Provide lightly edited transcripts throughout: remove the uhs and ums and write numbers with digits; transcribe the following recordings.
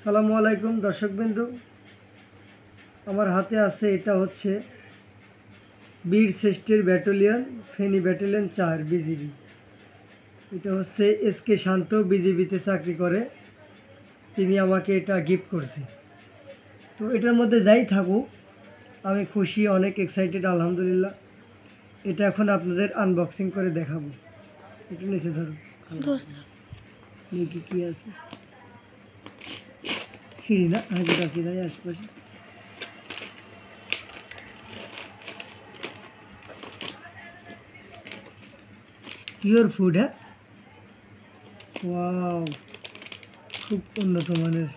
আসসালামু আলাইকুম দর্শকবৃন্দু, আমার হাতে আছে এটা হচ্ছে বীর শ্রেষ্ঠের ব্যাটালিয়ন ফেনী ব্যাটালিয়ন 4 বিজিবি। এটা হচ্ছে এসকে শান্ত, বিজিবিতে চাকরি করে, তিনি আমাকে এটা গিফট করছে। তো এটার মধ্যে যাই থাকুক আমি খুশি, অনেক এক্সাইটেড আলহামদুলিল্লাহ। এটা এখন আপনাদের আনবক্সিং করে দেখাবো। একটু নিচে ধরো, দেখি কি আছে। সিঁড়ি না, হাজির আছে নাই আশপাশে। পিওর ফুড, হ্যাঁ, ওয়াও, খুব উন্নত মানের।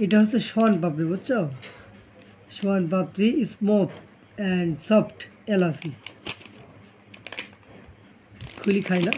এটা হচ্ছে সোয়ান পাপড়ি, বুঝছো? Soan papdi smooth and soft elaichi. খুলি খাই না,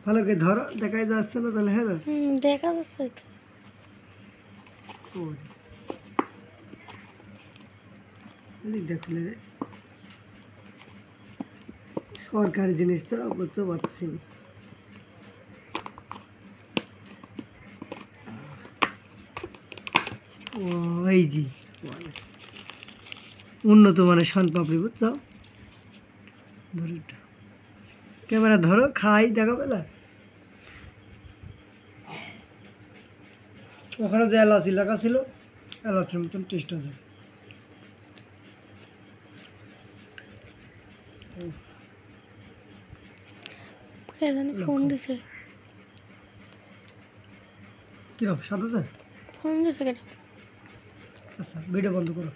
ভালো করে ধরো, দেখাই যাচ্ছে না তাহলে? হ্যাঁ, দেখা যাচ্ছে তো। দেখলে রে, সরকারি জিনিস তো বুঝতে পারছি না। ও এই জি উন্নত মানের সোয়ান পাপড়ি, বুঝছো? ধরো, ক্যামেরা ধরো, খাই, দেখা পেলা? ওখানে যে এলাচি লাগা ছিল, এলাচির মতন টেস্ট আছে। ফোন দিছে, কিরকম স্বাদ আছে? ফোন দিছে। আচ্ছা, ভিডিও বন্ধ করো।